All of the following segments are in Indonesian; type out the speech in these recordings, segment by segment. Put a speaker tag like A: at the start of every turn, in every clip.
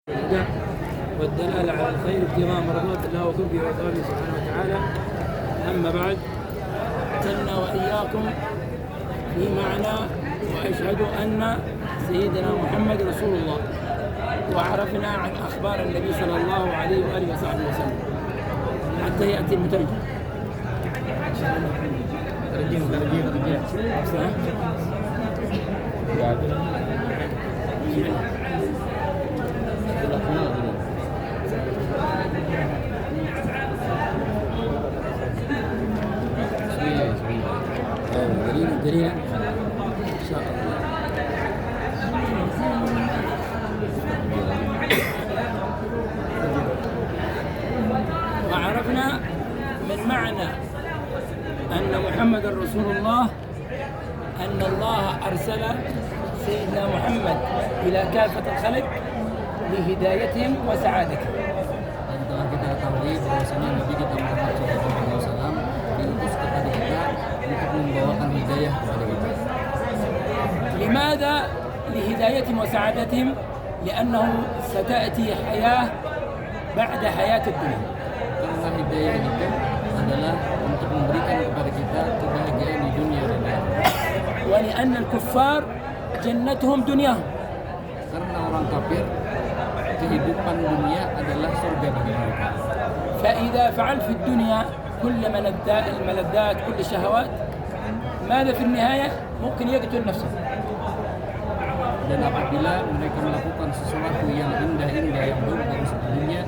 A: الهدى والدلالة على الخير ابتغاء مرضات الله وقربه وثوابه سبحانه وتعالى. أما بعد، أتنا وإياكم في معنى وأشهد أن سيدنا محمد رسول الله، وعرفنا عن أخبار النبي صلى الله عليه وآله وصحبه وسلم حتى يأتي المترجم. دليلا إن شاء الله. وعرفنا من معنى أن محمد رسول الله أن الله أرسل سيدنا محمد إلى كافة الخلق لهدايتهم وسعادتهم.
B: Dan telah kita ketahui bahwasanya Nabi kita Muhammad SAW diutus kepada kita untuk membawakan hidayah kepada kita.
A: لماذا لهدايتهم وسعادتهم؟ لأنه ستأتي حياة بعد حياة الدنيا.
B: Karena hidayah itu adalah untuk memberikan kepada kita kebahagiaan di dunia dan akhirat.
A: ولأن الكفار جنتهم دنياهم.
B: Karena orang kafir kehidupan dunia adalah surga bagi mereka.
A: فإذا فعل في الدنيا كل الملذات كل الشهوات، ماذا في النهاية؟ ممكن يقتل نفسه.
B: Dan apabila mereka melakukan sesuatu yang indah-indah yang bagus di dunia,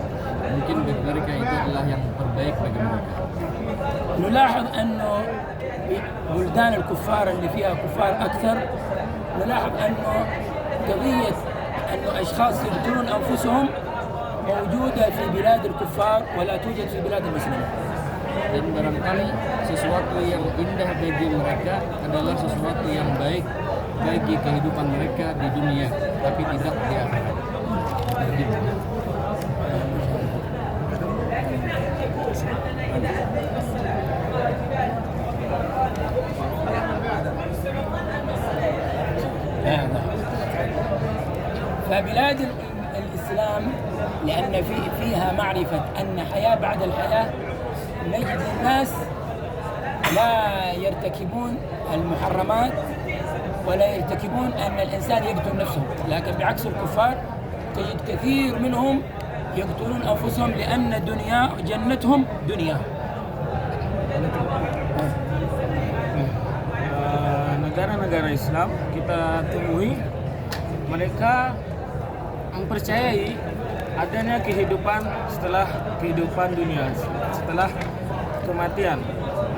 B: mungkin bagi mereka itu adalah yang terbaik bagi mereka.
A: نلاحظ أنه بلدان الكفار اللي فيها كفار أكثر، نلاحظ أنه قضية أنه أشخاص يقتلون أنفسهم موجودة في بلاد الكفار ولا توجد في بلاد المسلمين.
B: Dan barangkali sesuatu yang indah bagi mereka adalah sesuatu yang baik bagi kehidupan mereka di dunia, tapi tidak di akhirat.
A: فبلاد الإسلام لأن فيها معرفة أن حياة بعد الحياة، نجد الناس لا يرتكبون المحرمات ولا يرتكبون أن الإنسان يقتل نفسه، لكن بعكس الكفار تجد كثير منهم يقتلون أنفسهم لأن دنيا جنتهم دنيا.
C: Negara-negara Islam kita temui mereka mempercayai adanya kehidupan setelah kehidupan dunia, setelah kematian.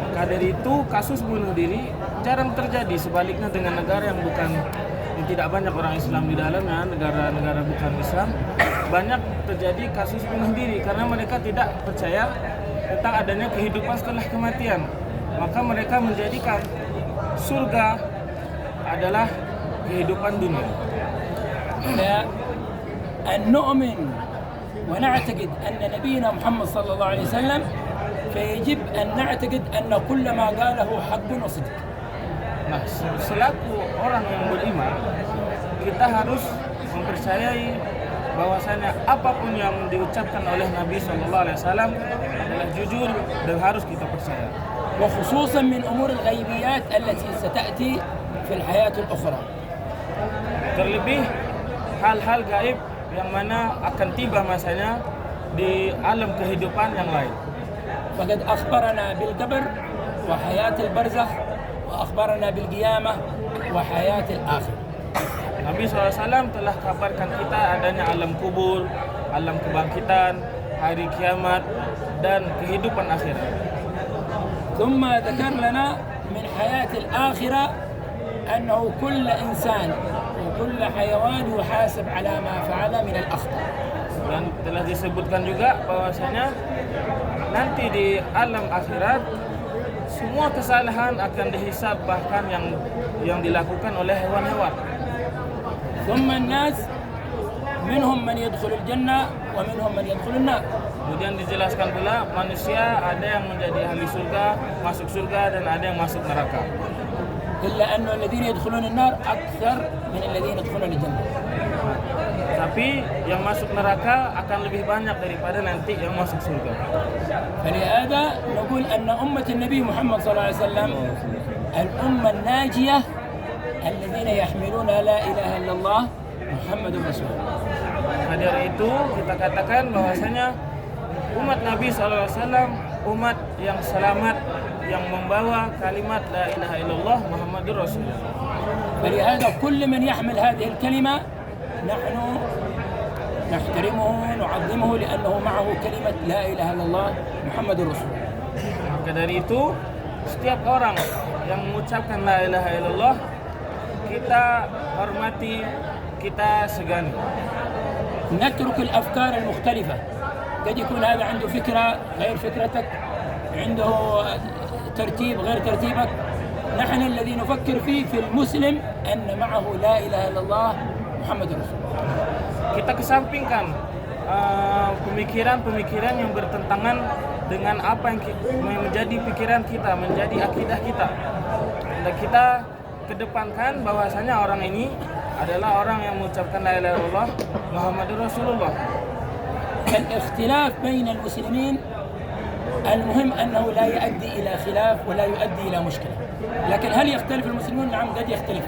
C: Maka dari itu kasus bunuh diri jarang terjadi, sebaliknya dengan negara yang tidak banyak orang Islam di dalamnya, negara-negara bukan Islam, banyak terjadi kasus bunuh diri karena mereka tidak percaya tentang adanya kehidupan setelah kematian. Maka mereka menjadikan surga adalah kehidupan dunia.
A: أن نؤمن ونعتقد أن نبينا محمد صلى الله عليه وسلم، فيجب أن نعتقد أن كل ما قاله حق وصدق.
C: Nah, selaku orang yang beriman, kita harus mempercayai bahwasanya apapun yang diucapkan oleh Nabi SAW adalah jujur dan harus kita percaya.
A: وخصوصا من أمور الغيبيات التي ستأتي في الحياة الأخرى.
C: Terlebih hal-hal gaib yang mana akan tiba masanya di alam kehidupan yang lain.
A: فقد أخبرنا بالقبر وحياة البرزخ، وأخبرنا بالقيامة وحياة الآخرة.
C: Nabi SAW telah kabarkan kita adanya alam kubur, alam kebangkitan, hari kiamat, dan kehidupan akhirat.
A: ثم ذكر لنا من حياة الآخرة أنه كل إنسان وكل حيوان يحاسب على ما فعل من الأخطاء.
C: Dan telah disebutkan juga bahwasanya nanti di alam akhirat semua kesalahan akan dihisab, bahkan yang dilakukan oleh hewan-hewan.
A: ثم الناس منهم من يدخل الجنة ومنهم من يدخل النار.
C: Kemudian dijelaskan pula manusia ada yang menjadi ahli surga, masuk surga, dan ada yang masuk neraka.
A: إلا أن الذين يدخلون النار أكثر من الذين يدخلون الجنة.
C: Tapi yang masuk neraka akan lebih banyak daripada nanti yang masuk surga.
A: فلهذا نقول أن أمة النبي محمد صلى الله عليه وسلم الأمة الناجية الذين يحملون لا إله إلا الله محمد رسول الله.
C: Nah, dari itu kita katakan bahwasanya umat Nabi SAW umat yang selamat, yang membawa kalimat la ilaha illallah Muhammadur Rasulullah.
A: فلهذا كل من يحمل هذه الكلمة نحن نحترمه نعظمه لأنه معه كلمة لا إله إلا الله محمد رسول الله.
C: Maka dari itu setiap orang yang mengucapkan la ilaha illallah kita hormati, kita segani.
A: نترك الأفكار المختلفة، قد يكون هذا عنده فكرة غير فكرتك، عنده ترتيب غير ترتيبك. نحن الذي نفكر فيه في المسلم أن معه لا إله إلا الله محمد رسول الله.
C: Kita kesampingkan pemikiran-pemikiran yang bertentangan dengan apa yang menjadi pikiran kita, menjadi akidah kita. Dan kita kedepankan bahwasanya orang ini adalah orang yang mengucapkan la ilaha illallah Muhammadur Rasulullah.
A: الاختلاف بين المسلمين المهم أنه لا يؤدي إلى خلاف ولا يؤدي إلى مشكلة. لكن هل يختلف المسلمون؟ نعم قد يختلف،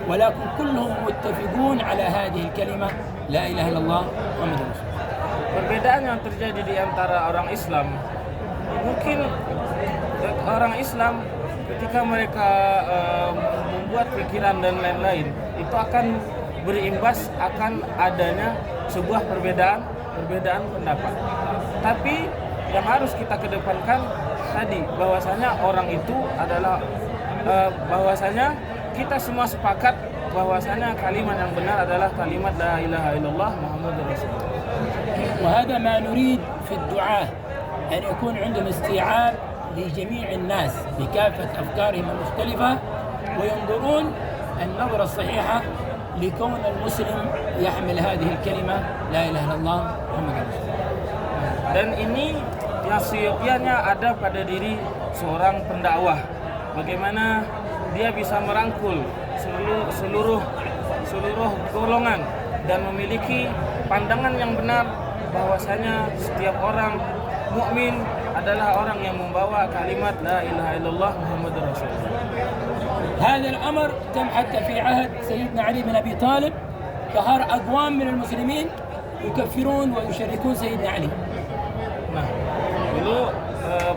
A: ولكن كلهم متفقون على هذه الكلمة لا إله إلا الله محمد رسول الله.
C: Perbedaan yang terjadi di antara orang Islam, mungkin orang Islam ketika mereka membuat pikiran dan lain-lain, itu akan berimbas akan adanya sebuah perbedaan pendapat. Tapi yang harus kita kedepankan tadi bahwasanya orang itu adalah bahwasanya kita semua sepakat bahwasanya kalimat yang benar adalah kalimat la ilaha illallah Muhammadur Rasulullah.
A: وهذا ما نريد في الدعاة أن يكون عندهم استيعاب لجميع الناس بكافة أفكارهم المختلفة وينظرون النظرة الصحيحة لكون المسلم يحمل هذه الكلمة لا إله إلا الله محمد رسول الله.
C: Dan ini yang seyogianya ada pada diri seorang pendakwah. Bagaimana dia bisa merangkul seluruh golongan dan memiliki pandangan yang benar bahwasanya setiap orang mukmin adalah orang yang membawa kalimat la ilaha illallah Muhammadur Rasulullah.
A: هذا الأمر تم حتى في عهد سيدنا علي بن أبي طالب، ظهر أقوام من المسلمين يكفرون ويشركون سيدنا علي.
C: Nah, dulu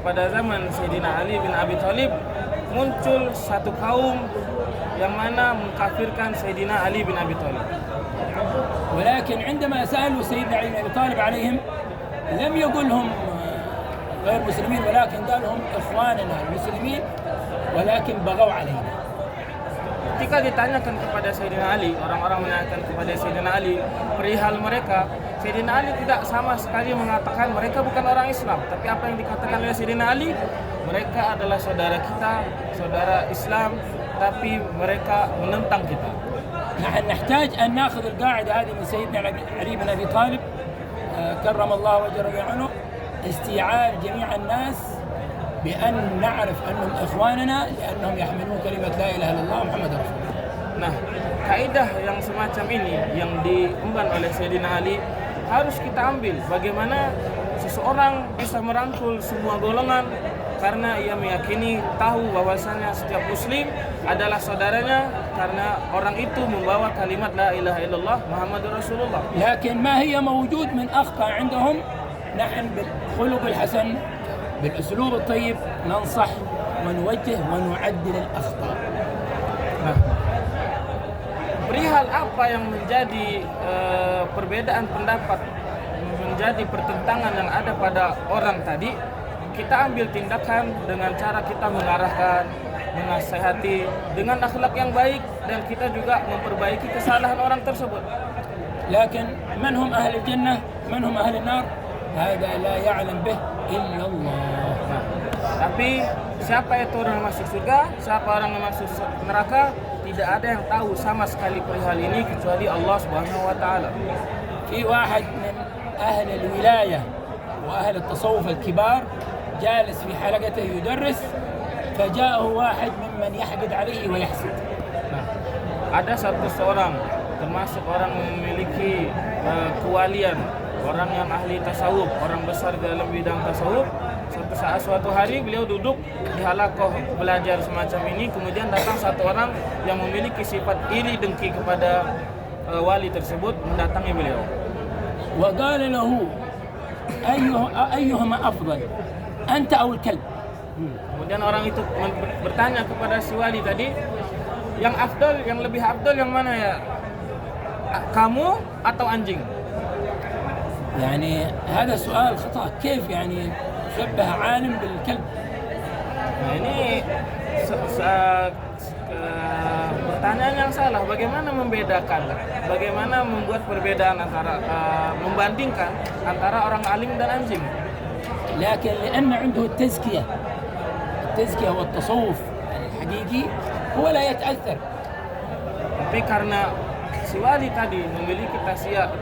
C: pada zaman Sayyidina Ali bin Abi Thalib muncul satu kaum yang mana mengkafirkan Sayyidina Ali bin Abi Thalib.
A: ولكن عندما سألوا سيدنا علي بن أبي طالب عليهم لم يقولهم غير مسلمين، ولكن قالهم إخواننا المسلمين ولكن بغوا علينا.
C: Ketika ditanyakan kepada Sayyidina Ali, orang-orang menanyakan kepada Sayyidina Ali perihal mereka, Sayyidina Ali tidak sama sekali mengatakan mereka bukan orang Islam. Tapi apa yang dikatakan oleh Sayyidina Ali, mereka adalah saudara kita, saudara Islam, tapi mereka menentang kita.
A: نحن نحتاج أن نأخذ القاعدة هذه من سيدنا علي بن أبي طالب كرم الله وجهه عنه، استيعاب جميع الناس بأن نعرف أنهم إخواننا لأنهم يحملون كلمة لا إله إلا الله محمد رسول الله.
C: Nah, kaidah yang semacam ini yang diemban oleh Sayyidina Ali harus kita ambil. Bagaimana seseorang bisa merangkul semua golongan karena ia meyakini tahu bahwasanya setiap muslim adalah saudaranya karena orang itu membawa kalimat la ilaha illallah Muhammadur Rasulullah.
A: لكن ما هي موجود من أخطاء عندهم، نحن بالخلق الحسن بالأسلوب الطيب ننصح ونوجه ونعدل الأخطاء.
C: Nah, perihal apa yang menjadi perbedaan pendapat, menjadi pertentangan yang ada pada orang tadi, kita ambil tindakan dengan cara kita mengarahkan, menasihati dengan akhlak yang baik, dan kita juga memperbaiki kesalahan orang tersebut.
A: لكن من هم أهل الجنة من هم أهل النار هذا لا يعلم به إلا الله.
C: Nah, tapi siapa itu orang yang masuk surga, siapa orang yang masuk neraka, tidak ada yang tahu sama sekali perihal ini kecuali Allah Subhanahu wa taala.
A: في واحد من أهل الولاية وأهل التصوف الكبار جالس في حلقته يدرس فجاءه واحد ممن يحقد عليه ويحسد.
C: Nah, ada seorang termasuk orang yang memiliki memiliki kewalian, orang yang ahli tasawuf, orang besar dalam bidang tasawuf. Suatu hari beliau duduk di halaqah belajar semacam ini, kemudian datang satu orang yang memiliki sifat iri dengki kepada wali tersebut mendatangi beliau.
A: وقال له أيهما أفضل أنت أو الكلب.
C: Kemudian orang itu bertanya kepada si wali tadi, yang afdal, yang lebih afdal yang mana ya? Kamu atau anjing?
A: يعني هذا سؤال خطأ. كيف يعني شبه عالم بالكلب؟
C: Nah ini pertanyaan yang salah. Bagaimana membedakan? Bagaimana membuat perbedaan antara membandingkan antara orang alim dan anjing?
A: لكن لأن عنده التزكية والتصوف الحقيقي هو لا يتأثر.
C: Tapi karena si wali tadi memiliki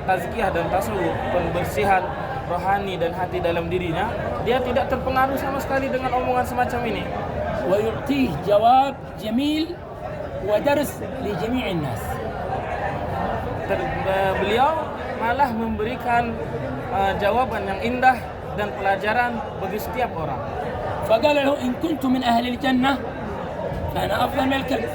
C: tazkiyah dan tasawuf, pembersihan rohani dan hati dalam dirinya, dia tidak terpengaruh sama sekali dengan omongan semacam ini.
A: ويعطيه جواب جميل ودرس لجميع الناس.
C: Beliau malah memberikan jawaban yang indah dan pelajaran bagi setiap orang.
A: فقال له إن كنت من أهل الجنة فأنا أفضل من الكلب.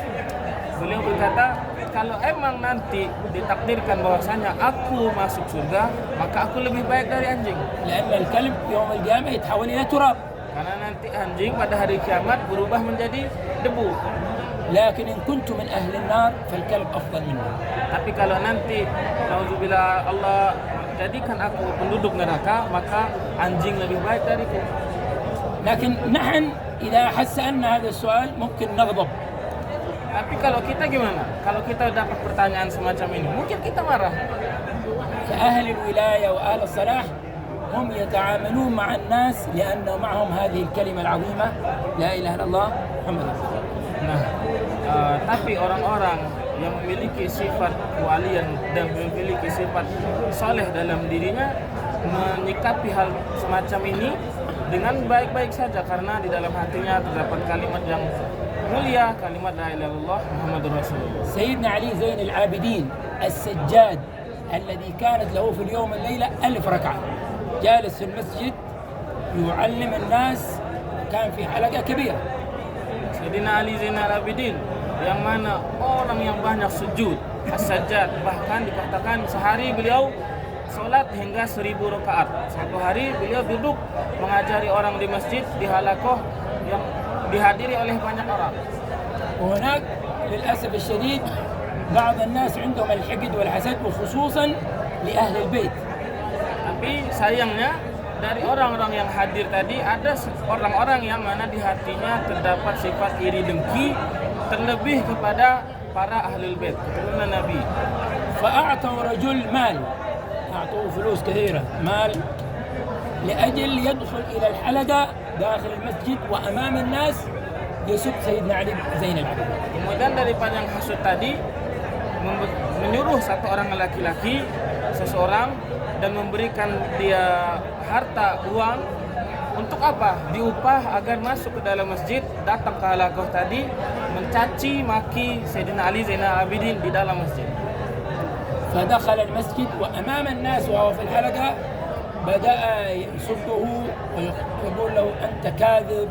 C: Beliau berkata, kalau emang nanti ditakdirkan bahwasanya aku masuk surga, maka aku lebih baik dari anjing.
A: لأن الكلب يوم القيامة يتحول إلى تراب.
C: Karena nanti anjing pada hari kiamat berubah menjadi debu.
A: لكن إن كنت من أهل النار فالكلب أفضل منه.
C: Tapi kalau nanti nauzubillah Allah jadikan aku penduduk neraka, maka anjing lebih baik dariku.
A: لكن نحن إذا أحس أن هذا السؤال ممكن نغضب.
C: Tapi kalau kita gimana? Kalau kita dapat pertanyaan semacam ini, mungkin kita marah.
A: فأهل الولاية وأهل الصلاح هم يتعاملون مع الناس لأن معهم هذه الكلمة العظيمة لا إله إلا الله محمد رسول الله.
C: Nah, tapi orang-orang yang memiliki sifat kewalian dan memiliki sifat soleh dalam dirinya menyikapi hal semacam ini dengan baik-baik saja, karena di dalam hatinya terdapat kalimat yang mulia, kalimat la ilaha illallah Muhammadur Rasulullah.
A: سيدنا علي زين العابدين السجاد الذي كانت له في اليوم والليلة 1000 ركعة جالس في المسجد يعلم الناس، كان في حلقة كبيرة.
C: Sayyidina Ali Zainal Abidin yang mana orang yang banyak sujud, as-sajjad, bahkan dikatakan sehari beliau sholat hingga 1000 rakaat. Satu hari beliau duduk mengajari orang di masjid di halaqah yang dihadiri oleh banyak orang.
A: وهناك للأسف الشديد بعض الناس عندهم الحقد والحسد وخصوصا لأهل البيت.
C: Tapi sayangnya dari orang-orang yang hadir tadi ada orang-orang yang mana di hatinya terdapat sifat iri dengki, terlebih kepada para ahlul bait, keturunan Nabi.
A: فأعطوا رجل مال، أعطوه فلوس كثيرة مال لأجل يدخل إلى الحلقة داخل المسجid وأمام الناس يسب سيدنا علي زين العابدين.
C: Kemudian daripada yang hasud tadi menyuruh satu orang laki-laki, seseorang, dan memberikan dia harta uang untuk apa? Diupah agar masuk ke dalam masjid, datang ke halaqah tadi, mencaci maki Sayyidina Ali Zainal Abidin di dalam masjid.
A: فدخل المسجد وأمام الناس وهو في الحلقة بدأ يصده ويقول له أنت كاذب،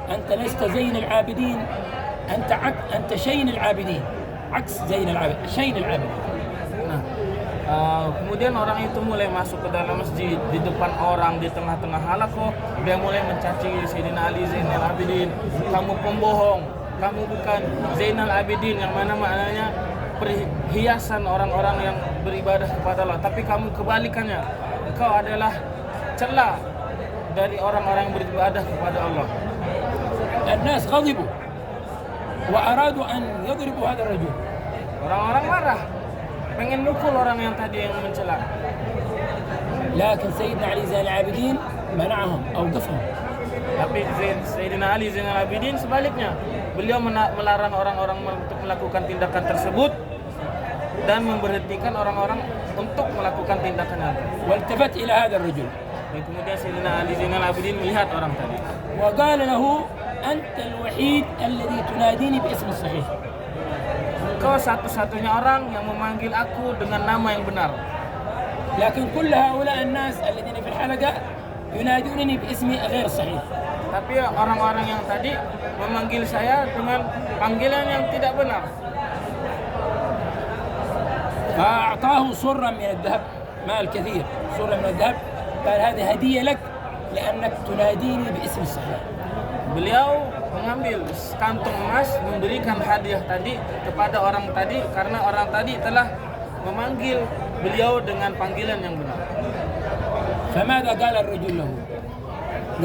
A: أنت لست زين العابدين، أنت شين العابدين، عكس زين العابدين، شين العابدين.
C: Kemudian orang itu mulai masuk ke dalam masjid, di depan orang, di tengah-tengah halaqah, dia mulai mencaci Sayyidina Ali Zainal Abidin. Kamu pembohong, kamu bukan Zainal Abidin, yang mana maknanya perhiasan orang-orang yang beribadah kepada Allah, tapi kamu kebalikannya, engkau adalah celah dari orang-orang yang beribadah kepada Allah.
A: الناس غضبوا وأرادوا أن يضربوا هذا الرجل.
C: Orang-orang marah, pengen mukul orang yang tadi yang mencela.
A: لكن سيدنا علي زين العابدين منعهم أوقفهم.
C: Tapi Sayyidina Ali Zainal Abidin sebaliknya, beliau melarang orang-orang untuk melakukan tindakan tersebut dan memberhentikan orang-orang untuk melakukan tindakan itu.
A: والتفت إلى هذا الرجل
C: Dan kemudian Sayyidina Ali Zainal Abidin melihat orang tadi.
A: وقال له أنت الوحيد الذي تناديني باسم الصحيح.
C: engkau satu-satunya orang yang memanggil aku dengan nama yang benar.
A: لكن كل هؤلاء الناس الذين في الحلقة ينادونني باسمي غير صحيح.
C: Tapi orang-orang yang tadi memanggil saya dengan panggilan yang tidak benar.
A: فأعطاه صرا من الذهب، مال كثير، صرا من الذهب، قال هذه هدية لك لأنك تناديني باسم الصحيح.
C: Beliau mengambil kantung emas, memberikan hadiah tadi kepada orang tadi karena orang tadi telah memanggil beliau dengan panggilan yang benar.
A: فماذا قال الرجل له؟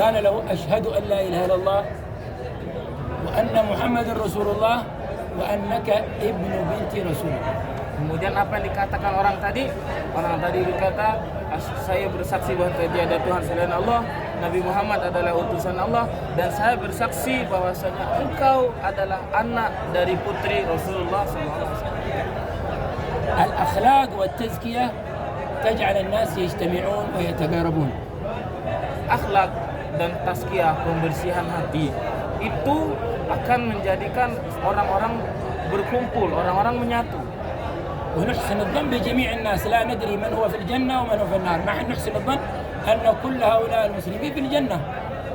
A: قال له أشهد أن لا إله إلا الله وأن محمد رسول الله وأنك ابن بنت رسول الله.
C: Kemudian apa yang dikatakan orang tadi? Orang tadi berkata, saya bersaksi bahwa tiada Tuhan selain Allah, Nabi Muhammad adalah utusan Allah, dan saya bersaksi bahwasanya engkau adalah anak dari putri Rasulullah SAW.
A: الأخلاق والتزكية تجعل الناس يجتمعون ويتقاربون.
C: Akhlak dan tazkiyah, pembersihan hati, itu akan menjadikan orang-orang berkumpul, orang-orang menyatu.
A: ونحسن الظن بجميع الناس، لا ندري من هو في الجنة ومن هو في النار، نحن نحسن الظن أن كل هؤلاء المسلمين في الجنة.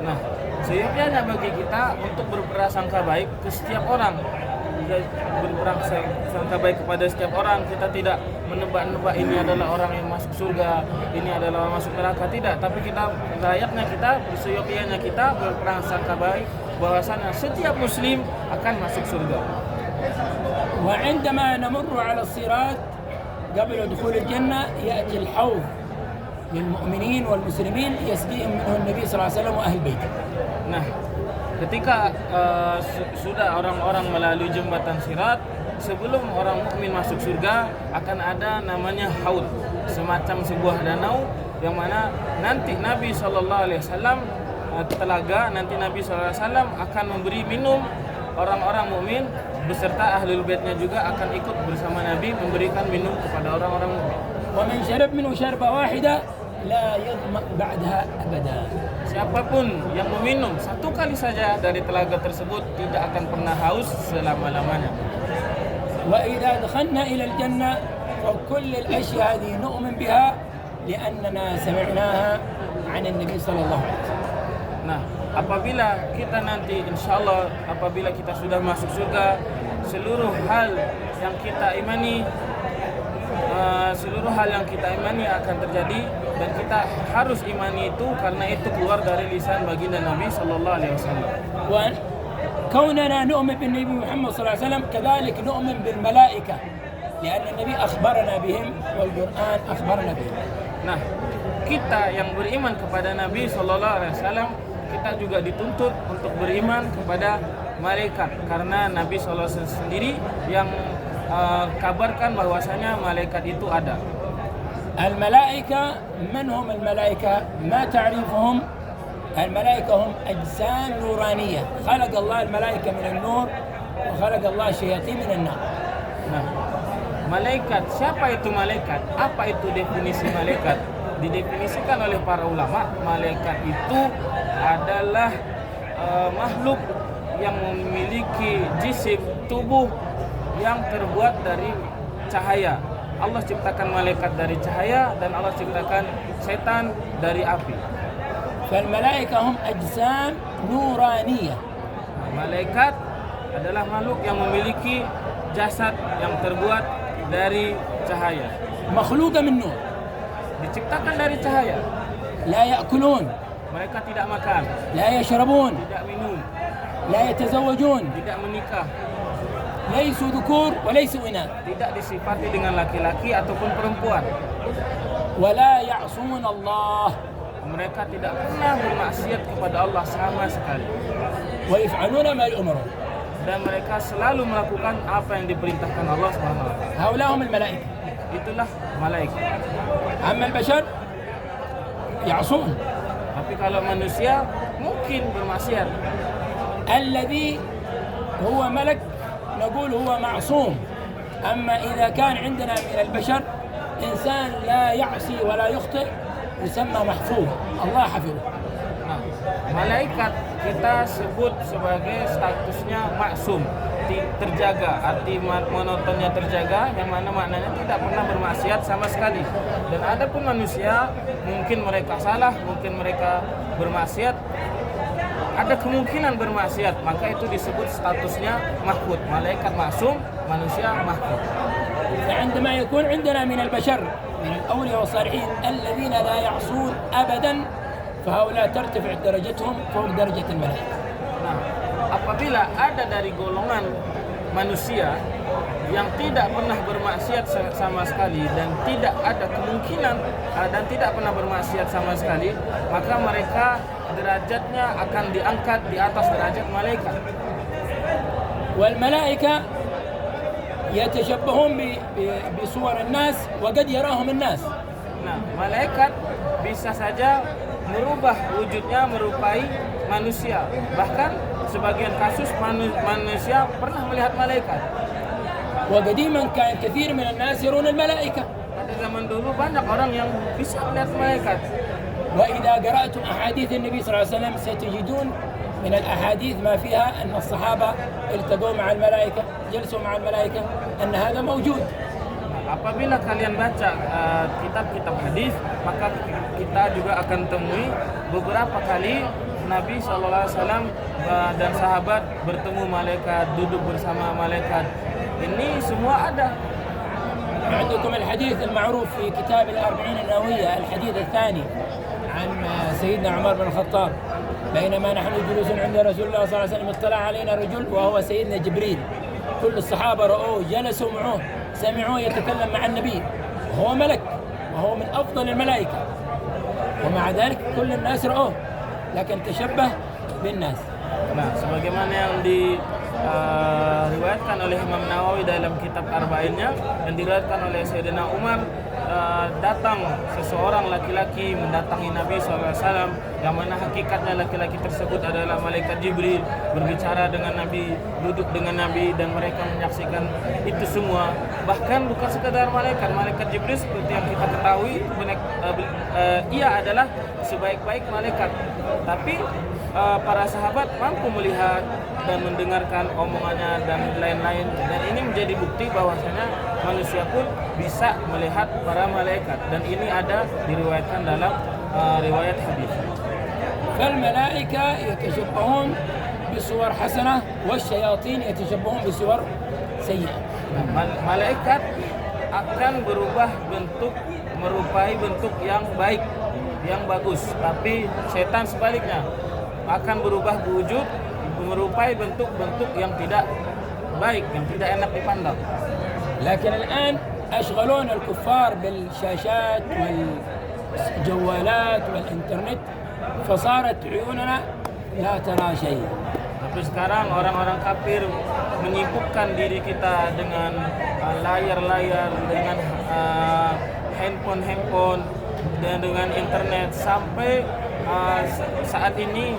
C: Nah, seyogyanya bagi kita untuk berprasangka baik ke setiap orang. Berprasangka baik kepada setiap orang, kita tidak menebak-nebak ini adalah orang yang masuk surga, ini adalah orang masuk neraka, tidak. Tapi kita layaknya kita, seyogyanya kita berprasangka baik bahwasanya setiap muslim akan masuk surga.
A: وعندما نمر على الصراط قبل دخول الجنة يأتي الحوض للمؤمنين والمسلمين يسقيهم منه النبي صلى الله عليه وسلم وأهل بيته.
C: Nah, ketika sudah orang-orang melalui jembatan Sirat, sebelum orang mukmin masuk surga akan ada namanya haud, semacam sebuah danau yang mana nanti Nabi SAW telaga, nanti Nabi SAW akan memberi minum orang-orang mukmin beserta ahlul baitnya juga akan ikut bersama Nabi memberikan minum kepada orang-orang mukmin.
A: ومن شرب منه شربة واحدة لا يظمأ بعدها أبدا.
C: Siapapun yang meminum satu kali saja dari telaga tersebut tidak akan pernah haus selama-lamanya.
A: وإذا دخلنا إلى الجنة فكل الأشياء هذه نؤمن بها لأننا سمعناها عن النبي صلى الله عليه وسلم.
C: Nah, apabila kita nanti insyaallah apabila kita sudah masuk surga, seluruh hal yang kita imani akan terjadi dan kita harus imani itu karena itu keluar dari lisan baginda Nabi sallallahu alaihi wasallam.
A: وكوننا نؤمن بالنبي محمد صلى الله عليه وسلم كذلك نؤمن بالملائكة لأن النبي أخبرنا بهم والقرآن أخبرنا بهم.
C: Nah, kita yang beriman kepada Nabi sallallahu alaihi wasallam, kita juga dituntut untuk beriman kepada malaikat karena Nabi SAW sendiri yang kabarkan bahwasanya malaikat itu ada.
A: الملائكة من هم الملائكة؟ ما تعرفهم؟ الملائكة هم أجسام نورانية، خلق الله الملائكة من النور وخلق الله الشياطين من النار.
C: Nah, malaikat, siapa itu malaikat? Apa itu definisi malaikat? Didefinisikan oleh para ulama, malaikat itu adalah makhluk yang memiliki jisim tubuh yang terbuat dari cahaya. Allah ciptakan malaikat dari cahaya dan Allah ciptakan setan dari api.
A: فالملائكة هم أجسام نورانية.
C: Malaikat adalah makhluk yang memiliki jasad yang terbuat dari cahaya.
A: مخلوقة من نور.
C: Diciptakan dari cahaya.
A: لا يأكلون.
C: Mereka tidak makan,
A: لا يشربون.
C: tidak minum,
A: لا يتزوجون.
C: tidak menikah,
A: ليسوا ذكور وليسوا إناث.
C: tidak disifati dengan laki-laki ataupun perempuan.
A: ولا يعصون الله.
C: Mereka tidak pernah bermaksiat kepada Allah sama sekali.
A: ويفعلون ما يؤمرون.
C: Dan mereka selalu melakukan apa yang diperintahkan Allah SWT.
A: هؤلاء هم الملائكة.
C: Itulah malaikat.
A: أما البشر يعصون.
C: Tapi kalau manusia mungkin bermaksiat.
A: الذي هو ملك نقول هو معصوم. أما إذا كان عندنا من البشر إنسان لا يعصي ولا يخطئ يسمى محفوظ، الله حفظه.
C: Nah, malaikat kita sebut sebagai statusnya maksum, terjaga, arti monotonnya terjaga, yang mana maknanya tidak pernah bermaksiat sama sekali. Dan ada pun manusia, mungkin mereka salah, mungkin mereka bermaksiat, ada kemungkinan bermaksiat, maka itu disebut statusnya mahfud. Malaikat maksum, manusia mahfud.
A: فعندما يكون عندنا من البشر من الأولياء والصالحين الذين لا يعصون أبدا فهؤلاء ترتفع درجتهم فوق درجة الملائكة.
C: Nah, apabila ada dari golongan manusia yang tidak pernah bermaksiat sama sekali dan tidak ada kemungkinan dan tidak pernah bermaksiat sama sekali, maka mereka derajatnya akan diangkat di atas derajat malaikat.
A: والملائكة يتشبهون بصور الناس وقد يراهم الناس.
C: Nah, malaikat bisa saja merubah wujudnya merupai manusia. Bahkan sebagian kasus manusia pernah melihat malaikat.
A: وقديما كان كثير من الناس يرون الملائكة.
C: Pada zaman dulu banyak orang yang bisa melihat malaikat.
A: وإذا قرأتم أحاديث النبي صلى الله عليه وسلم ستجدون من الأحاديث ما فيها أن الصحابة التقوا مع الملائكة جلسوا مع الملائكة أن هذا موجود.
C: Apabila kalian baca kitab-kitab hadis, maka kita juga akan temui beberapa kali Nabi SAW dan sahabat bertemu malaikat, duduk bersama malaikat. Ini semua ada.
A: عندكم الحديث المعروف في كتاب الأربعين النووية الحديث الثاني عن سيدنا عمر بن الخطاب بينما نحن جلوس عند رسول الله صلى الله عليه وسلم اطلع علينا رجل وهو سيدنا جبريل. كل الصحابة رأوه جلسوا معه سمعوه يتكلم مع النبي وهو ملك وهو من أفضل الملائكة ومع ذلك كل الناس رأوه لكن تشبه بالناس.
C: Nah, sebagaimana yang diriwayatkan oleh Imam Nawawi dalam kitab Arba'innya dan diriwayatkan oleh Sayyidina Umar, datang seseorang laki-laki mendatangi Nabi SAW yang mana hakikatnya laki-laki tersebut adalah malaikat Jibril, berbicara dengan Nabi, duduk dengan Nabi, dan mereka menyaksikan itu semua. Bahkan bukan sekadar malaikat Jibril seperti yang kita ketahui, ia adalah sebaik-baik malaikat, tapi para sahabat mampu melihat dan mendengarkan omongannya dan lain-lain, dan ini menjadi bukti bahwasanya manusia pun bisa melihat para malaikat, dan ini ada diriwayatkan dalam riwayat hadis.
A: فالملائكة يتشبهون بصور حسنة والشياطين يتشبهون بصور سيئة.
C: Malaikat akan berubah bentuk merupai bentuk yang baik, yang bagus, tapi setan sebaliknya akan berubah wujud merupai bentuk-bentuk yang tidak baik, yang tidak enak dipandang.
A: لكن الآن أشغلون الكفار بالشاشات والجوالات والإنترنت فصارت عيوننا لا ترى شيء.
C: Tapi sekarang orang-orang kafir menyibukkan diri kita dengan layar-layar, dengan handphone dan dengan internet sampai saat ini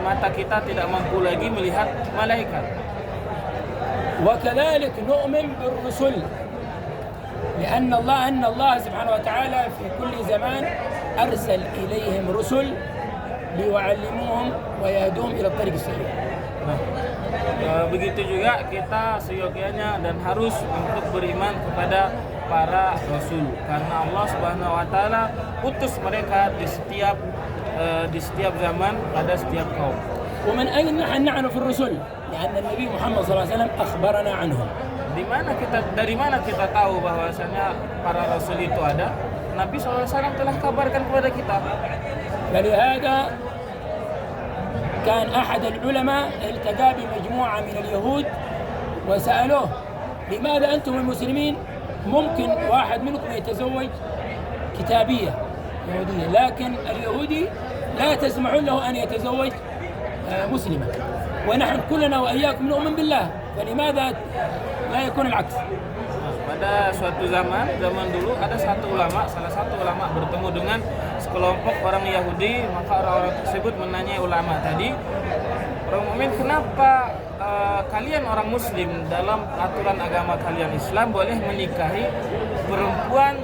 C: mata kita tidak mampu lagi melihat malaikat.
A: وكذلك نؤمن بالرسل لأن الله سبحانه وتعالى في كل زمان أرسل إليهم رسل ليعلموهم ويهدوهم إلى الطريق الصحيح.
C: Begitu juga kita seyogianya dan harus untuk beriman kepada para rasul, karena Allah Subhanahu wa taala utus mereka di setiap zaman pada setiap kaum.
A: ومن أين نحن في الرسل؟ لأن النبي محمد صلى الله عليه وسلم أخبرنا عنهم.
C: Dari mana kita tahu bahwasanya para rasul itu ada? Nabi SAW telah kabarkan kepada kita.
A: فلهذا كان أحد العلماء التقى بمجموعة من اليهود وسألوه لماذا أنتم المسلمين ممكن واحد منكم يتزوج كتابية يهودية لكن اليهودي لا تسمحون له أن يتزوج مسلمة ونحن كلنا وإياكم نؤمن بالله فلماذا لا يكون العكس.
C: Pada suatu zaman dulu ada salah satu ulama bertemu dengan sekelompok orang Yahudi, maka orang-orang tersebut menanyai ulama tadi, orang mukmin, kenapa kalian orang muslim dalam aturan agama kalian Islam boleh menikahi perempuan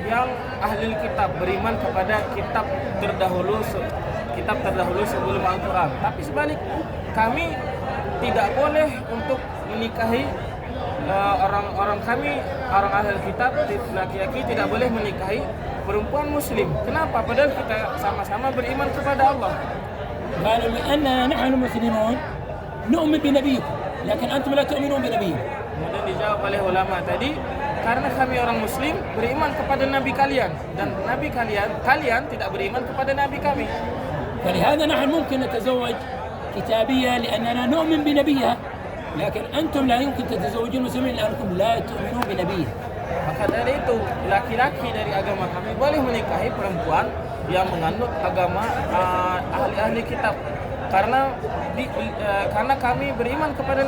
C: yang ahli kitab, beriman kepada kitab terdahulu, kitab terdahulu sebelum Al-Quran. Tapi sebalik, kami tidak boleh untuk menikahi orang kami, orang ahli kitab, laki-laki tidak boleh menikahi perempuan muslim. Kenapa? Padahal kita sama-sama beriman kepada Allah.
A: قالوا لأننا نحن المسلمون نؤمن بنبيكم لكن أنتم لا تؤمنون بنبيكم.
C: Kemudian dijawab oleh ulama tadi, karena kami orang muslim beriman kepada nabi kalian, dan nabi kalian tidak beriman kepada nabi kami.
A: فلهذا نحن ممكن نتزوج كتابية لأننا نؤمن بنبيها لكن أنتم لا يمكن تتزوجون مسلمين لأنكم لا تؤمنون بنبيه.
C: Maka dari itu, laki-laki dari agama kami boleh menikahi perempuan yang menganut agama ahli-ahli kitab, karena kami beriman kepada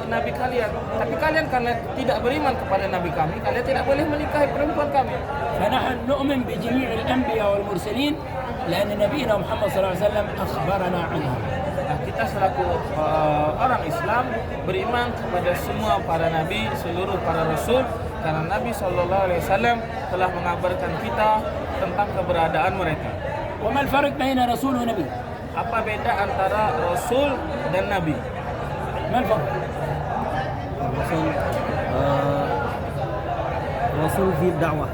C: nabi kalian. Tapi kalian karena tidak beriman kepada nabi kami, kalian tidak boleh menikahi perempuan kami.
A: فنحن نؤمن بجميع الأنبياء والمرسلين لأن نبينا محمد صلى الله عليه وسلم أخبرنا عنهم.
C: Nah, kita selaku orang Islam beriman kepada semua para nabi, seluruh para rasul, karena Nabi SAW telah mengabarkan kita tentang keberadaan mereka.
A: وما الفرق بين رسول ونبي؟
C: Apa beda antara rasul dan nabi?
A: ما الفرق؟
D: الرسول في الدعوة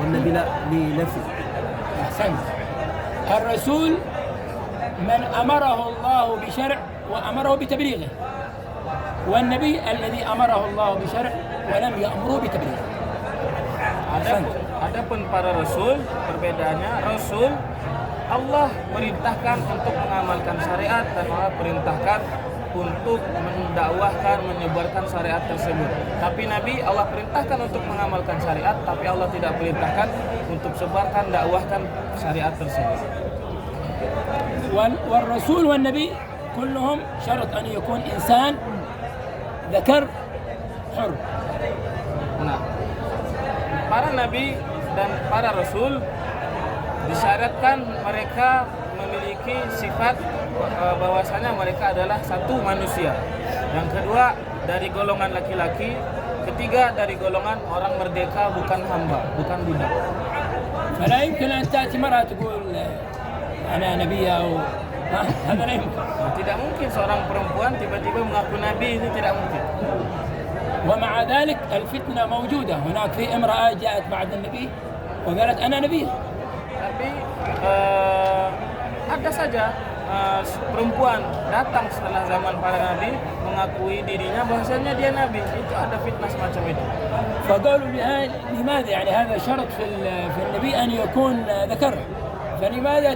D: والنبي لا لنفسه.
A: أحسنت. الرسول من أمره الله بشرع وأمره بتبليغه، والنبي الذي أمره الله بشرع ولم يأمره بتبليغه.
C: Adapun para rasul, perbedaannya rasul Allah perintahkan untuk mengamalkan syariat dan Allah perintahkan untuk mendakwahkan, menyebarkan syariat tersebut. Tapi Nabi Allah perintahkan untuk mengamalkan syariat, tapi Allah tidak perintahkan untuk sebarkan, dakwahkan syariat tersebut.
A: والرسول والنبي كلهم شرط أن يكون إنسان ذكر حر.
C: Nah, para nabi dan para rasul disyaratkan mereka memiliki sifat bahwasanya mereka adalah satu manusia. Yang kedua dari golongan laki-laki, ketiga dari golongan orang merdeka, bukan hamba, bukan budak.
A: فلا يمكن أن تأتي مرأة تقول أنا نبي أو هذا لا يمكن.
C: Tidak mungkin seorang perempuan tiba-tiba mengaku nabi, ini tidak mungkin.
A: ومع ذلك الفتنة موجودة. هناك في امرأة جاءت بعد النبي وقالت أنا نبي.
C: Tapi ada saja perempuan datang setelah zaman para nabi mengakui dirinya bahwasanya dia nabi. Itu ada fitnah semacam itu.
A: فقالوا لماذا يعني هذا شرط في النبي أن يكون ذكر، فلماذا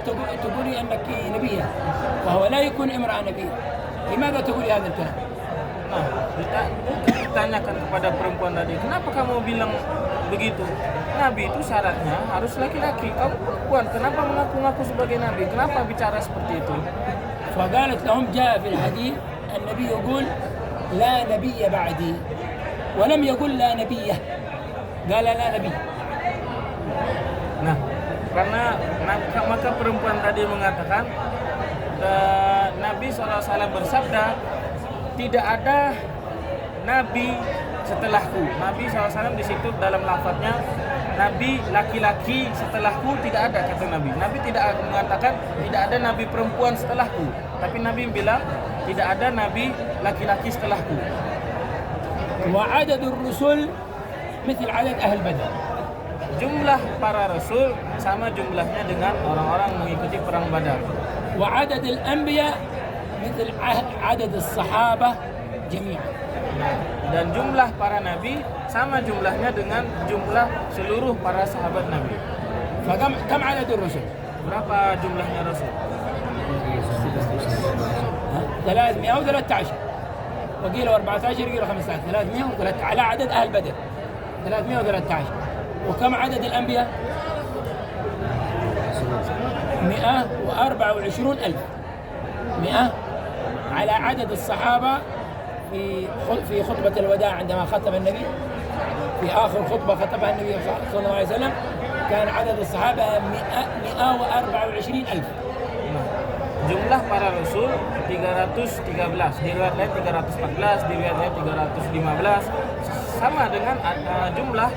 A: تقولي أنك نبية وهو لا يكون امرأة نبية؟ لماذا تقولي هذا الكلام؟
C: Nah, ditanyakan kepada perempuan tadi, kenapa kamu bilang begitu? Nabi itu syaratnya harus laki-laki. Kamu perempuan, kenapa mengaku-ngaku sebagai nabi? Kenapa bicara seperti itu?
A: فقالت لهم جاء في الحديث النبي يقول لا نبي بعدي ولم يقل لا نبية، قال لا نبي.
C: Nah, karena maka perempuan tadi mengatakan Nabi SAW bersabda, tidak ada nabi setelahku. Nabi SAW di situ dalam lafadznya, nabi laki-laki setelahku tidak ada, kata Nabi. Nabi tidak mengatakan tidak ada nabi perempuan setelahku, tapi Nabi bilang tidak ada nabi laki-laki setelahku.
A: وعدد الرسل مثل عدد أهل بدر.
C: Jumlah para rasul sama jumlahnya dengan orang-orang mengikuti perang Badar.
A: وعدد الأنبياء مثل عدد الصحابة جميعا.
C: Dan jumlah para nabi sama jumlahnya dengan jumlah seluruh para sahabat Nabi.
A: كم عدد الرسل؟
C: Berapa jumlahnya rasul?
A: 313 وقيل 14 قيل 15 313 على عدد أهل بدر 313. وكم عدد الأنبياء؟ 124,000 100 على عدد الصحابة في خطبة الوداع عندما خطب النبي في آخر خطبة خطبها النبي صلى الله عليه وسلم كان عدد الصحابة 124,000.
C: Jumlah para rasul 313, di riwayat lain 314, di riwayat lain 315, sama dengan jumlah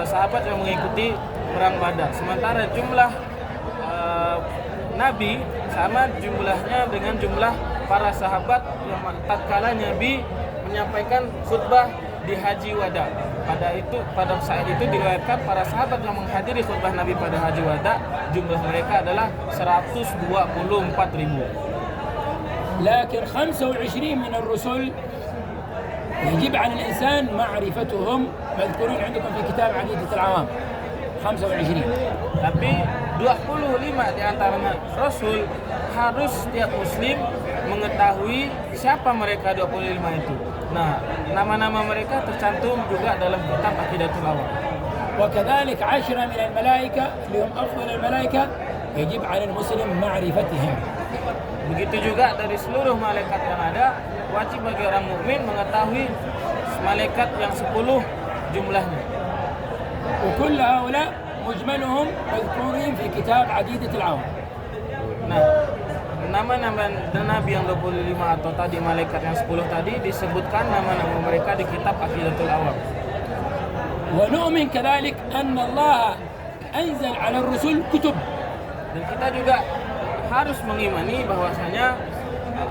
C: sahabat yang mengikuti perang Badar. Sementara jumlah Nabi sama jumlahnya dengan jumlah para sahabat yang tatkala Nabi menyampaikan khutbah di Haji Wada. Pada saat itu diriwayatkan para sahabat yang menghadiri khutbah Nabi pada Haji Wada jumlah mereka adalah 124.000.
A: لكن 25 من الرسل يجب على الإنسان معرفتهم مذكورين عندكم في كتاب عقيدة العوام 25.
C: Tapi 25 di antaranya Rasul harus setiap muslim mengetahui siapa mereka 25 itu. Nah, nama-nama mereka tercantum juga dalam kitab Aqidatul Awam.
A: وكذلك 10 من الملائكة لهم أفضل الملائكة يجب على المسلم معرفتهم.
C: Begitu juga dari seluruh malaikat yang ada, wajib bagi orang mukmin mengetahui malaikat yang 10 jumlahnya.
A: وكل هؤلاء مجملهم مذكورين في كتاب عقيدة العوام.
C: Nah, nama-nama nabi yang 25 atau tadi malaikat yang 10 tadi disebutkan nama-nama mereka di kitab Aqidatul Awam.
A: ونؤمن كذلك أن الله أنزل على الرسل كتب.
C: Dan kita juga harus mengimani bahwasanya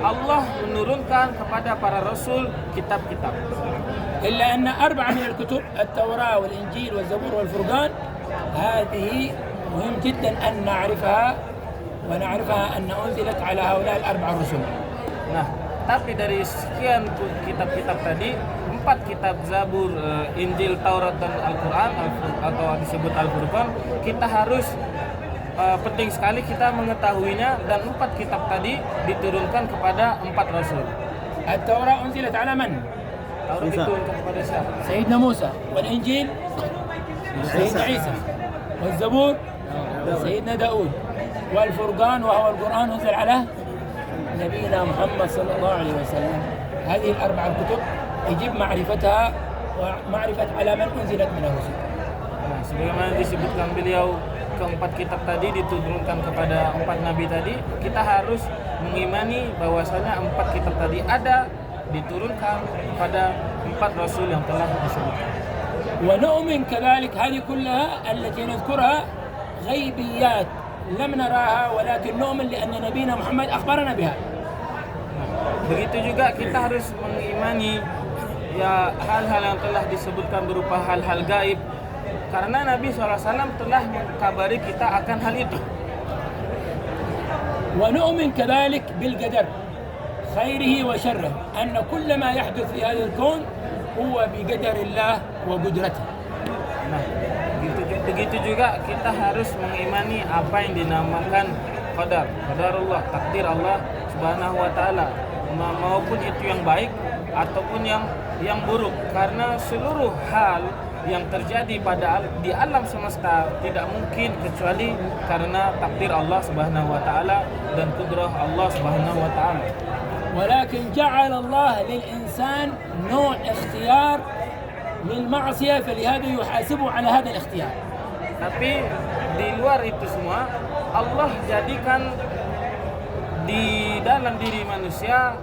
C: Allah menurunkan kepada para rasul kitab-kitab.
A: إلا أن 4 من الكتب التوراة والإنجيل والزبور والفرقان هذه مهم جدا أن نعرفها ونعرفها أن أنزلت على هؤلاء ال4 رسل.
C: Nah, tapi dari sekian kitab-kitab tadi, 4 kitab Zabur, Injil, Taurat dan Al-Quran atau disebut Al-Furqan, kita harus penting sekali kita mengetahuinya, dan 4 kitab tadi diturunkan kepada 4 rasul.
A: التوراة أنزلت على من؟
C: Taurat diturunkan kepada siapa?
A: سيدنا موسى. والإنجيل سيدنا عيسى. والزبور سيدنا داود. والفرقان وهو القرآن أنزل على نبينا محمد صلى الله عليه وسلم. هذه ال4 الكتب يجب معرفتها ومعرفة على من أنزلت من الرسل.
C: Nah, sebagaimana disebutkan beliau, keempat kitab tadi diturunkan kepada 4 nabi tadi, kita harus mengimani bahwasanya 4 kitab tadi ada diturunkan kepada 4 rasul yang telah disebutkan.
A: ونؤمن كذلك هذه كلها التي نذكرها غيبيات لم نراها ولكن نؤمن لأن نبينا محمد أخبرنا بها.
C: Begitu juga kita harus mengimani ya hal-hal yang telah disebutkan berupa hal-hal gaib, karena Nabi SAW telah mengkabari kita akan hal itu.
A: ونؤمن كذلك بالقدر خيره وشره أن كل ما يحدث في هذا الكون هو بقدر الله وقدرته.
C: Nah, begitu juga kita harus mengimani apa yang dinamakan qadarullah, takdir Allah Subhanahu wa taala, maupun itu yang baik ataupun yang buruk, karena seluruh hal yang terjadi di alam semesta tidak mungkin kecuali karena takdir Allah Subhanahu wa taala dan kudrah Allah Subhanahu wa taala.
A: ولكن جعل الله للإنسان نوع اختيار للمعصية فلهذا يحاسبه على هذا الاختيار.
C: Tapi di luar itu semua, Allah jadikan di dalam diri manusia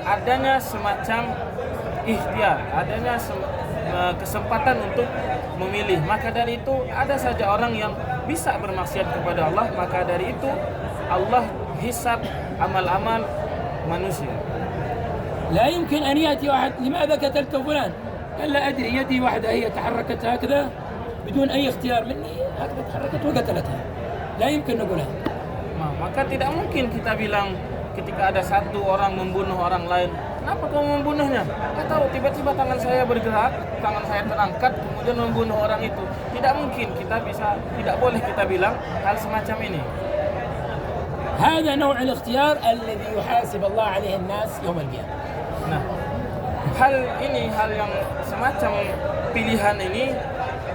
C: adanya semacam ikhtiar, adanya kesempatan untuk memilih. Maka dari itu ada saja orang yang bisa bermaksiat kepada Allah, maka dari itu Allah hisab amal-amal manusia.
A: لا يمكن أن يأتي واحد لماذا قتلت فلان؟ قال لا أدري، يدي واحدة هي تحركت هكذا بدون أي اختيار مني، هكذا تحركت وقتلتها. لا يمكن نقولها.
C: Maka tidak mungkin kita bilang ketika ada satu orang membunuh orang lain, kenapa kamu membunuhnya? Atau tiba-tiba tangan saya bergerak, tangan saya terangkat, kemudian membunuh orang itu. Tidak mungkin, tidak boleh kita bilang hal semacam ini.
A: هذا نوع الاختيار الذي يحاسب الله عليه الناس يوم القيامة.
C: Nah, hal yang semacam pilihan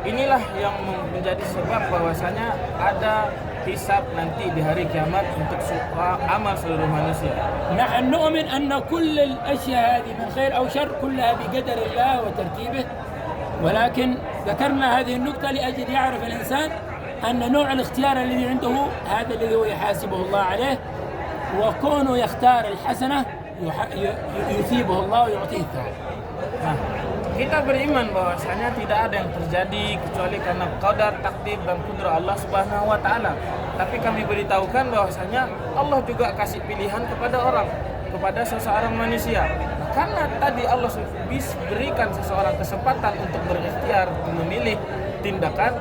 C: inilah yang menjadi sebab bahwasanya ada hisab nanti di hari kiamat untuk amal seluruh manusia.
A: نحن نؤمن أن كل الأشياء هذه من خير أو شر كلها بقدر الله وترتيبه، ولكن ذكرنا هذه النقطة لأجل يعرف الإنسان أن نوع الاختيار الذي عنده هذا الذي هو يحاسبه الله عليه، وكونه يختار الحسنة يثيبه الله ويعطيه الثواب.
C: Nah, Kita beriman bahwasanya tidak ada yang terjadi kecuali karena qadar, takdir dan kudrah Allah Subhanahu wa taala. Tapi kami beritahukan bahwasanya Allah juga kasih pilihan kepada orang, kepada seseorang manusia. Nah, karena tadi Allah berikan seseorang kesempatan untuk berikhtiar memilih tindakan,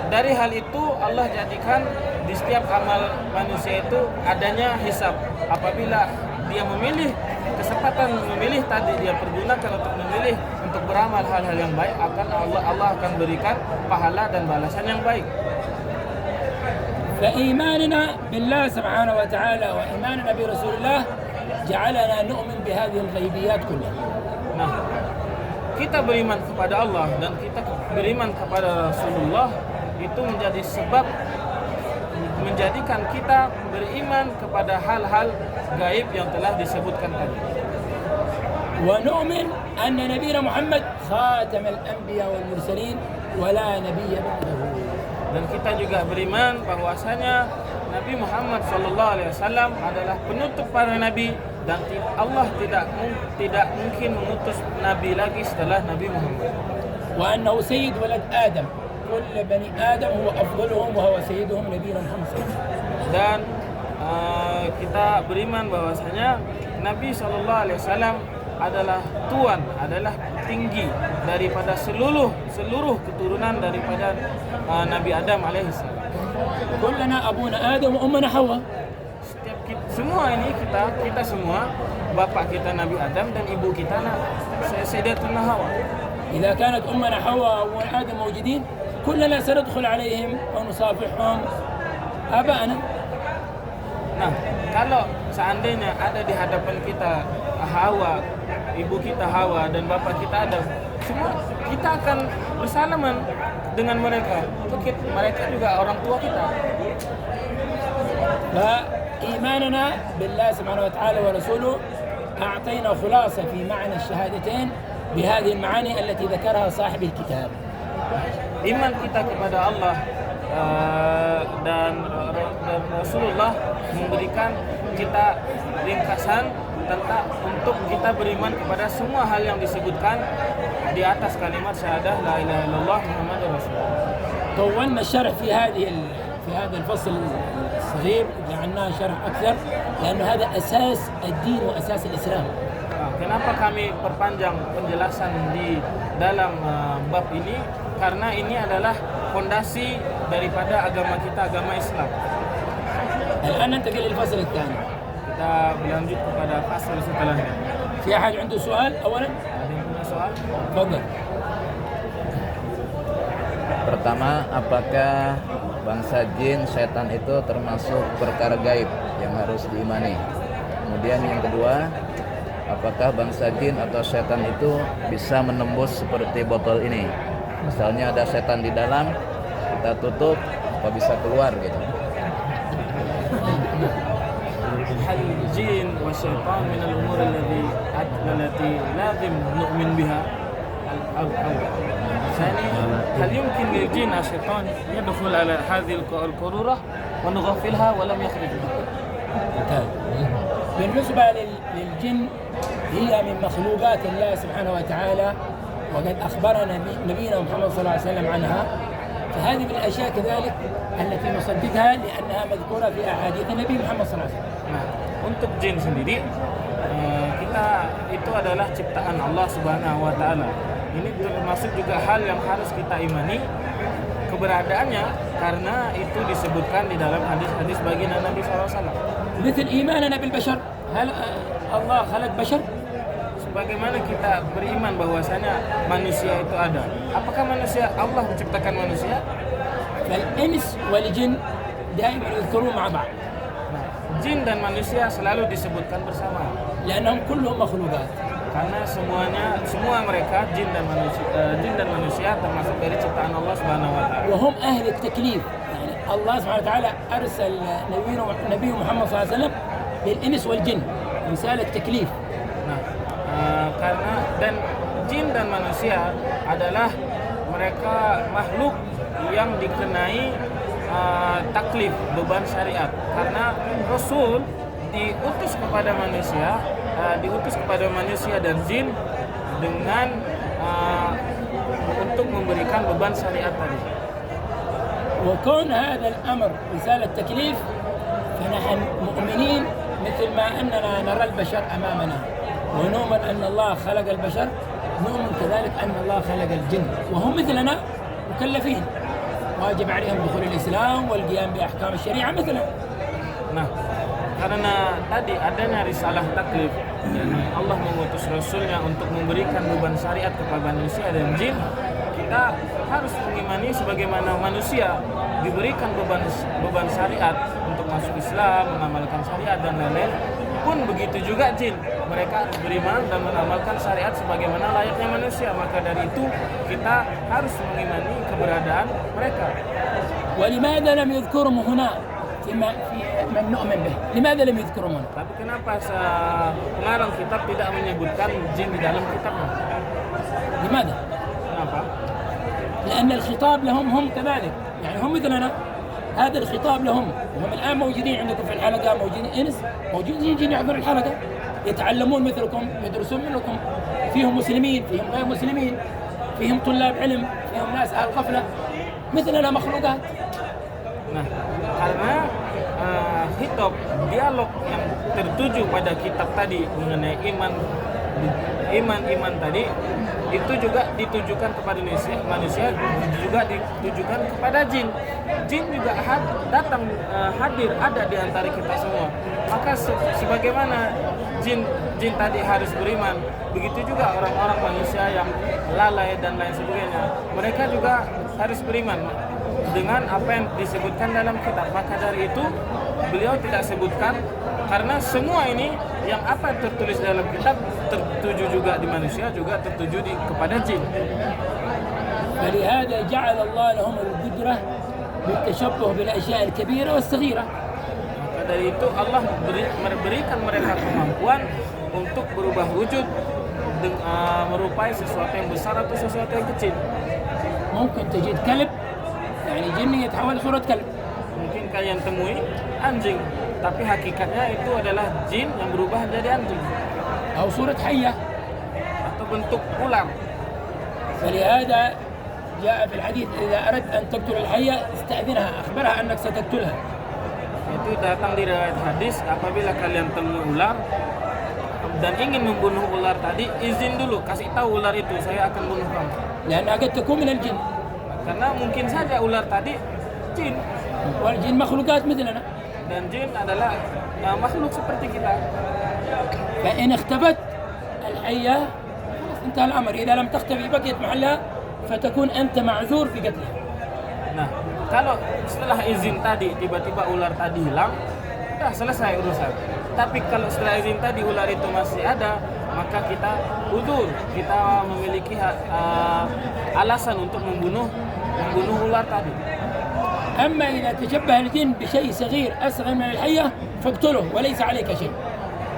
C: dari hal itu Allah jadikan di setiap amal manusia itu adanya hisab. Apabila dia memilih kesempatan memilih tadi, dia pergunakan untuk memilih untuk beramal hal-hal yang baik, Allah akan berikan pahala dan balasan yang baik.
A: فإيماننا بالله سبحانه وتعالى وإيماننا برسول الله جعلنا نؤمن بهذه الغيبيات كلها.
C: Nah, kita beriman kepada Allah dan kita beriman kepada Rasulullah itu menjadi sebab menjadikan kita beriman kepada hal-hal gaib yang telah disebutkan tadi.
A: ونؤمن أن نبينا محمد خاتم الأنبياء والمرسلين ولا نبي بعده.
C: Dan kita juga beriman bahwasanya Nabi Muhammad SAW adalah penutup para nabi dan Allah tidak mungkin mengutus nabi lagi setelah Nabi Muhammad.
A: وأنه سيد ولد آدم كل بني آدم هو أفضلهم وهو سيدهم نبينا محمد صلى الله عليه وسلم.
C: Dan kita beriman bahwasanya Nabi SAW adalah tuan, adalah tinggi daripada seluruh keturunan daripada Nabi Adam alaihissalam.
A: كلنا أبونا آدم وأمنا حواء.
C: Setiap semua ini kita semua bapak kita Nabi Adam dan ibu kita Sayyidatuna Hawa.
A: إذا كانت أمنا حواء وأبونا آدم موجودين كلنا سندخل عليهم ونصافحهم آباءنا.
C: Nah, kalau seandainya ada di hadapan kita Hawa, ibu kita Hawa dan bapak kita Adam, semua kita akan bersalaman dengan mereka. Mereka juga orang tua kita.
A: فإيماننا بالله سبحانه وتعالى ورسوله أعطينا خلاصة في معنى الشهادتين بهذه المعاني التي ذكرها صاحب الكتاب.
C: Iman kita kepada Allah dan Rasulullah memberikan kita ringkasan tentang untuk kita beriman kepada semua hal yang disebutkan di atas kalimat syahadah la ilaha illallah Muhammadur Rasulullah.
A: طولنا الشرح في هذا الفصل الصغير، جعلناه شرح أكثر لأن هذا أساس الدين وأساس الإسلام.
C: Kenapa kami perpanjang penjelasan di dalam bab ini? Karena ini adalah fondasi daripada agama kita, agama Islam.
A: الآن ننتقل للفصل الثاني.
C: Kita berlanjut kepada fasal setelahnya.
A: في أحد عنده سؤال أولا؟
C: Ada yang punya soal?
A: تفضل.
E: Pertama, apakah bangsa jin, setan itu termasuk perkara gaib yang harus diimani? Kemudian yang kedua, apakah bangsa jin atau setan itu bisa menembus seperti botol ini? Misalnya ada setan di dalam, kita tutup, apa bisa keluar gitu?
C: هل الجن والشيطان من الأمور التي لازم نؤمن بها؟ ثاني، هل يمكن للجن والشيطان يدخل على هذه القارورة ونغفلها ولم يخرج منها؟
A: ممتاز. بالنسبة للجن هي من مخلوقات الله سبحانه وتعالى، وقد أخبرنا نبينا محمد صلى الله عليه وسلم عنها، فهذه من الأشياء كذلك التي نصدقها لأنها مذكورة في أحاديث النبي محمد صلى الله عليه وسلم.
C: Nah, untuk jin sendiri, kita itu adalah ciptaan Allah Subhanahu wa taala. Ini termasuk juga hal yang harus kita imani keberadaannya karena itu disebutkan di dalam hadis-hadis baginda Nabi SAW.
A: مثل إيماننا بالبشر، هل الله خلق بشر؟
C: Bagaimana kita beriman bahwasanya manusia itu ada? Apakah manusia Allah menciptakan manusia?
A: فالإنس والجن دائما يذكرون مع بعض.
C: Nah, jin dan manusia selalu disebutkan bersama.
A: لأنهم كلهم مخلوقات.
C: Karena semua mereka jin dan manusia termasuk dari ciptaan Allah Subhanahu wa taala.
A: وهم أهل التكليف. يعني الله سبحانه وتعالى أرسل نبيه محمد صلى الله عليه وسلم للإنس والجن رسالة تكليف.
C: Nah, karena dan jin dan manusia adalah mereka makhluk yang dikenai taklif, beban syariat. Karena Rasul diutus kepada manusia dan jin dengan memberikan beban syariat tadi.
A: وكون هذا الأمر رسالة تكليف فنحن مؤمنين مثل ما أننا نرى البشر أمامنا ونؤمن أن الله خلق البشر نؤمن كذلك أن الله خلق الجن وهم مثلنا مكلفين واجب عليهم دخول الإسلام والقيام بأحكام الشريعة مثلنا.
C: Nah, karena tadi adanya risalah taklif, yakni Allah mengutus Rasulnya untuk memberikan beban syariat kepada manusia dan jin, kita harus mengimani sebagaimana manusia diberikan beban syariat untuk masuk Islam, mengamalkan syariat dan lain-lain, pun begitu juga jin. Mereka harus beriman dan mengamalkan syariat sebagaimana layaknya manusia. Maka dari itu kita harus mengimani keberadaan mereka.
A: ولماذا لم يذكرهم هنا في من نؤمن به؟ لماذا لم يذكرهم هنا؟
C: Tapi kenapa pengarang kitab tidak menyebutkan jin di dalam kitabnya?
A: لماذا؟
C: Kenapa?
A: لأن الخطاب لهم هم كذلك، يعني هم مثلنا، هذا الخطاب لهم، هم الآن موجودين عندكم في الحلقة، موجودين إنس، موجودين يجين يحضروا الحلقة، يتعلمون مثلكم، يدرسون منكم، فيهم مسلمين، فيهم غير مسلمين، فيهم طلاب علم، فيهم ناس أهل غفلة، مثلنا مخلوقات.
C: Nah, karena hitop dialog yang tertuju pada kitab tadi mengenai iman tadi itu juga ditujukan kepada manusia juga ditujukan kepada jin. Jin juga datang hadir ada di antara kita semua. Maka sebagaimana jin tadi harus beriman, begitu juga orang-orang manusia yang lalai dan lain sebagainya, mereka juga harus beriman dengan apa yang disebutkan dalam kitab. Maka dari itu beliau tidak sebutkan karena semua ini yang apa tertulis dalam kitab tertuju juga di manusia, juga tertuju kepada jin.
A: فلهذا جعل الله لهم القدرة بالتشبه بالأشياء الكبيرة والصغيرة.
C: Maka dari itu Allah memberikan mereka kemampuan untuk berubah wujud merupai sesuatu yang besar atau sesuatu yang kecil.
A: ممكن تجد كلب يعني جن يتحول صورة كلب.
C: Mungkin kalian temui anjing, tapi hakikatnya itu adalah jin yang berubah menjadi anjing.
A: أو صورة حية.
C: Atau bentuk ular.
A: فلهذا جاء في الحديث إذا أردت أن تقتل الحية استأذنها أخبرها أنك ستقتلها.
C: Itu datang di riwayat hadis, apabila kalian temui ular dan ingin membunuh ular tadi, izin dulu, kasih tahu ular itu saya akan bunuh kamu.
A: لأنها قد تكون من الجن.
C: Karena mungkin saja ular tadi jin.
A: والجن مخلوقات مثلنا.
C: Dan jin adalah makhluk seperti kita.
A: فإن اختفت الحية انتهى الأمر. إذا لم تختفي بقيت محلها فتكون أنت معذور في قتلها.
C: Nah, kalau setelah izin tadi tiba-tiba ular tadi hilang, sudah selesai urusan. Tapi kalau setelah izin tadi ular itu masih ada, maka kita udzur, kita memiliki alasan untuk membunuh ular tadi.
A: أما إذا تشبه الجن بشيء صغير أصغر من الحية فاقتله وليس عليك شيء.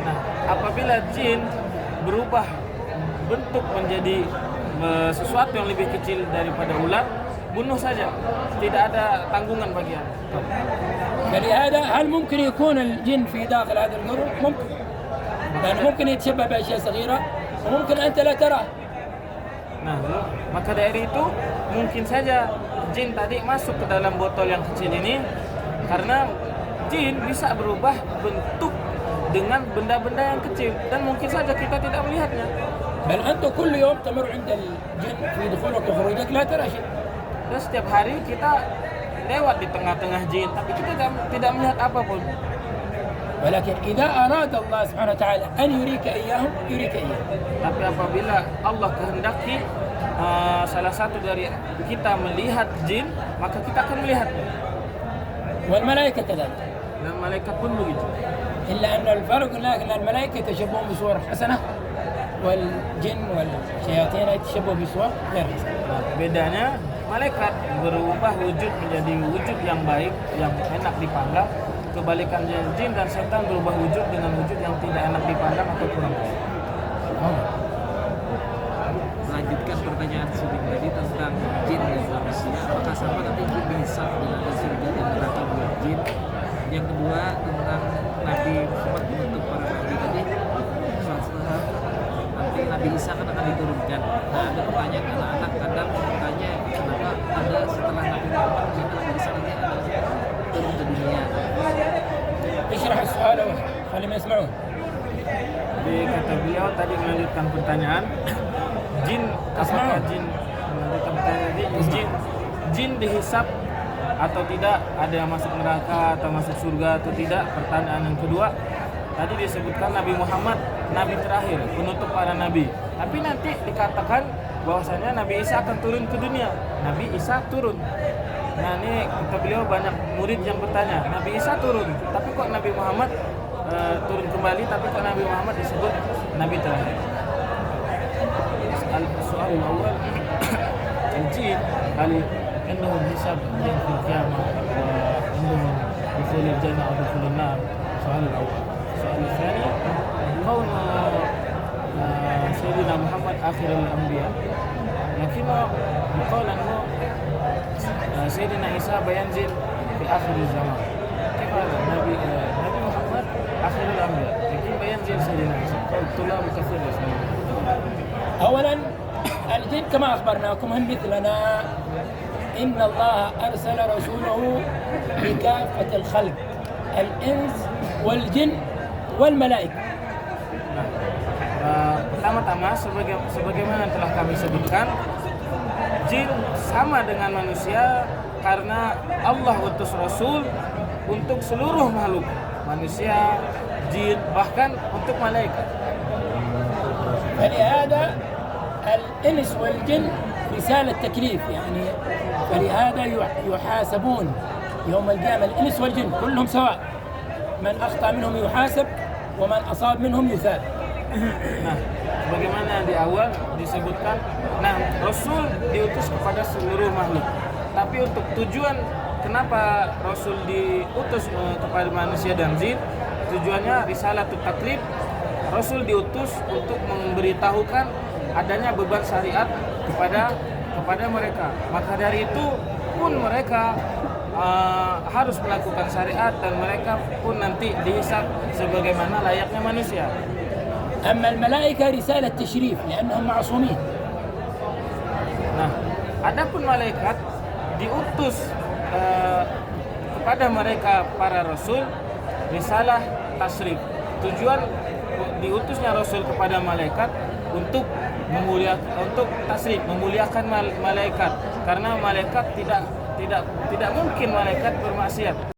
C: Nah, apabila jin berubah bentuk menjadi sesuatu yang lebih kecil daripada ular, bunuh saja, tidak ada tanggungan bagian.
A: فلهذا هل ممكن يكون الجن في داخل هذا القرن؟ ممكن. لأنه ممكن يتشبه بأشياء صغيرة وممكن أنت لا تراه.
C: Nah, maka dari itu mungkin saja jin tadi masuk ke dalam botol yang kecil ini karena jin bisa berubah bentuk dengan benda-benda yang kecil dan mungkin saja kita tidak melihatnya.
A: بل أنت كل يوم تمر عند الجن في دخولك وخروجك لا ترى شيء.
C: Dan setiap hari kita lewat di tengah-tengah jin tapi kita tidak melihat apapun.
A: ولكن إذا أراد الله سبحانه وتعالى أن يريك إياهم يريك إياه.
C: Tapi apabila Allah kehendaki salah satu dari kita melihat jin, maka kita akan melihatnya.
A: والملائكة كذلك.
C: Dan malaikat pun begitu.
A: إلا أن الفرق هناك أن الملائكة يتشبهون بصور حسنة والجن والشياطين يتشبهون بصور غير حسنة.
C: Nah, bedanya malaikat berubah wujud menjadi wujud yang baik, yang enak dipandang. Kebalikannya jin dan setan berubah wujud dengan wujud yang tidak enak dipandang atau kurang baik.
B: Melanjutkan pertanyaan Sudi tadi tentang jin dan manusia, apakah sama nanti jin dihisab dengan surga dan neraka buat jin? Yang kedua tentang Nabi Muhammad menutup para nabi tadi, nanti Nabi Isa kan akan diturunkan. Nah, ada pertanyaan anak-anak kadang bertanya, kenapa
A: السؤال أول خليهم يسمعون.
C: Jadi kata beliau tadi melanjutkan pertanyaan, jin apakah jin melanjutkan pertanyaan tadi, jin dihisap atau tidak, ada yang masuk neraka atau masuk surga atau tidak. Pertanyaan yang kedua, tadi disebutkan Nabi Muhammad nabi terakhir, penutup para nabi. Tapi nanti dikatakan bahwasanya Nabi Isa akan turun ke dunia. Nabi Isa turun. Nah ini kata beliau banyak murid yang bertanya, Nabi Isa turun, tapi kok Nabi Muhammad turun kembali, tapi kok Nabi Muhammad disebut nabi terakhir. Soal awal, الجين هل عندهم حساب يوم القيامة وعندهم دخول الجنة أو دخول النار؟ السؤال الأول. السؤال الثاني، كون سيدنا محمد آخر الأنبياء، لكن يقال أنه سيدنا عيسى بينزل في آخر الزمان. كيف هذا؟ نبي محمد آخر الأنبياء، لكن بينزل سيدنا عيسى. طلاب كثير يسمعون.
A: أولا الجن كما أخبرناكم هم مثلنا، إن الله أرسل رسوله لكافة الخلق الإنس والجن والملائكة.
C: Pertama-tama sebagaimana telah kami sebutkan, jin sama dengan manusia karena Allah utus Rasul untuk seluruh makhluk, manusia, jin, bahkan untuk malaikat.
A: فلهذا الإنس والجن رسالة تكليف، يعني فلهذا يحاسبون يوم القيامة الإنس والجن كلهم سواء، من أخطأ منهم يحاسب ومن أصاب منهم يثاب.
C: Nah, sebagaimana di awal disebutkan, nah Rasul diutus kepada seluruh makhluk. Tapi untuk tujuan kenapa Rasul diutus kepada manusia dan jin, tujuannya risalah taklif. Rasul diutus untuk memberitahukan adanya beban syariat kepada mereka. Maka dari itu pun mereka harus melakukan syariat dan mereka pun nanti dihisab sebagaimana layaknya manusia.
A: أما الملائكة رسالة تشريف لأنهم معصومين.
C: Nah, adapun malaikat diutus kepada mereka para rasul risalah tasrif. Tujuan diutusnya rasul kepada malaikat untuk memuliakan malaikat, karena malaikat tidak mungkin malaikat bermaksiat.